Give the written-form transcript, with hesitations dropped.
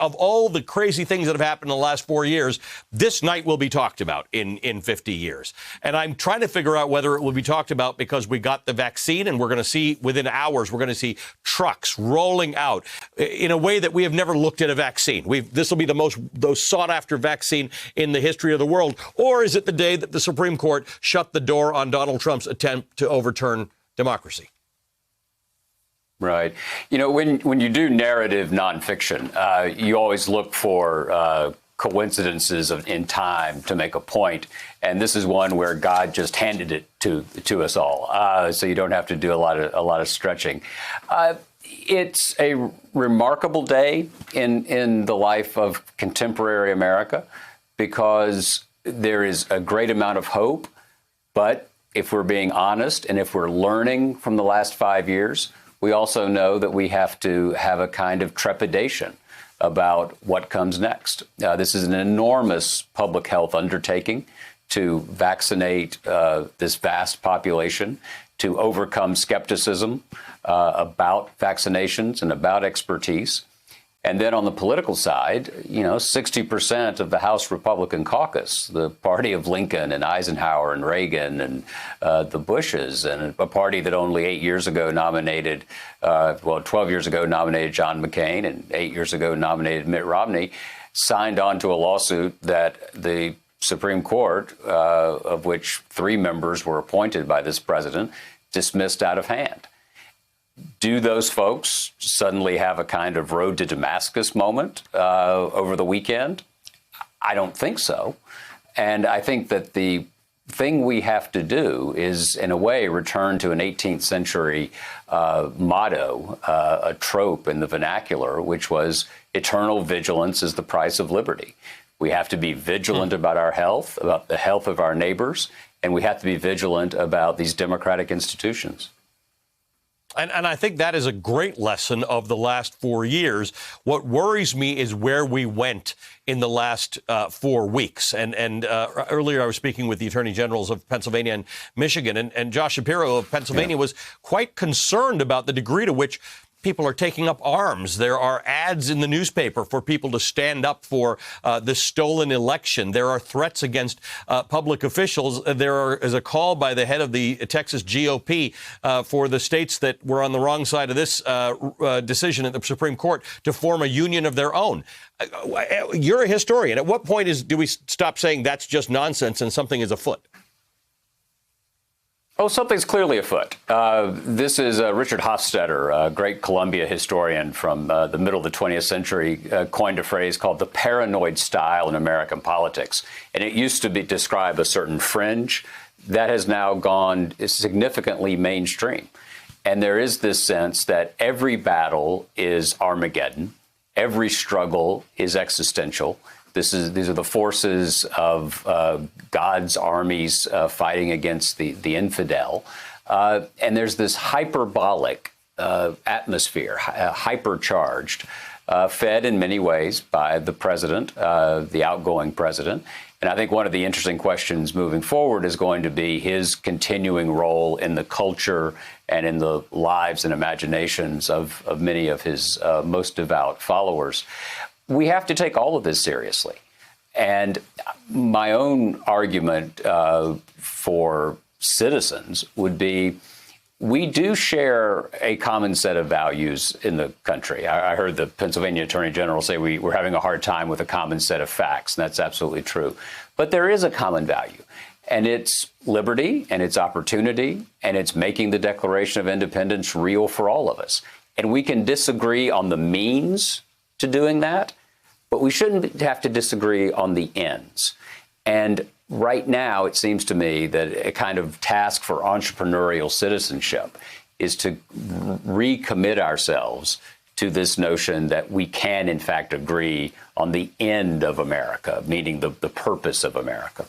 of all the crazy things that have happened in the last 4 years, this night will be talked about in 50 years. And I'm trying to figure out whether it will be talked about because we got the vaccine and we're going to see within hours, we're going to see trucks rolling out in a way that we have never looked at a vaccine. This will be the most sought after vaccine in the history of the world. Or is it the day that the Supreme Court shut the door on Donald Trump's attempt to overturn democracy? Right. You know, when you do narrative nonfiction, you always look for coincidences in time to make a point. And this is one where God just handed it to us all. So you don't have to do a lot of stretching. It's a remarkable day in the life of contemporary America because there is a great amount of hope. But if we're being honest and if we're learning from the last 5 years, we also know that we have to have a kind of trepidation about what comes next. This is an enormous public health undertaking to vaccinate this vast population, to overcome skepticism about vaccinations and about expertise. And then on the political side, 60% of the House Republican caucus, the party of Lincoln and Eisenhower and Reagan and the Bushes, and a party that only 8 years ago nominated, 12 years ago nominated John McCain and 8 years ago nominated Mitt Romney, signed on to a lawsuit that the Supreme Court, of which 3 members were appointed by this president, dismissed out of hand. Do those folks suddenly have a kind of road to Damascus moment over the weekend? I don't think so. And I think that the thing we have to do is, in a way, return to an 18th century motto, a trope in the vernacular, which was eternal vigilance is the price of liberty. We have to be vigilant about our health, about the health of our neighbors, and we have to be vigilant about these democratic institutions. And I think that is a great lesson of the last 4 years. What worries me is where we went in the last 4 weeks. And earlier I was speaking with the attorney generals of Pennsylvania and Michigan, and Josh Shapiro of Pennsylvania was quite concerned about the degree to which people are taking up arms. There are ads in the newspaper for people to stand up for the stolen election. There are threats against public officials. There is a call by the head of the Texas GOP for the states that were on the wrong side of this decision at the Supreme Court to form a union of their own. You're a historian. At what point do we stop saying that's just nonsense and something is afoot? Oh, something's clearly afoot. This is Richard Hofstadter, a great Columbia historian from the middle of the 20th century, coined a phrase called the paranoid style in American politics. And it used to describe a certain fringe that has now gone significantly mainstream. And there is this sense that every battle is Armageddon. Every struggle is existential. These are the forces of God's armies fighting against the infidel. And there's this hyperbolic atmosphere, hypercharged, fed in many ways by the president, the outgoing president. And I think one of the interesting questions moving forward is going to be his continuing role in the culture and in the lives and imaginations of many of his most devout followers. We have to take all of this seriously. And my own argument for citizens would be we do share a common set of values in the country. I heard the Pennsylvania Attorney General say we're having a hard time with a common set of facts, and that's absolutely true. But there is a common value, and it's liberty, and it's opportunity, and it's making the Declaration of Independence real for all of us. And we can disagree on the means to doing that, but we shouldn't have to disagree on the ends. And right now, it seems to me that a kind of task for entrepreneurial citizenship is to recommit ourselves to this notion that we can, in fact, agree on the end of America, meaning the purpose of America.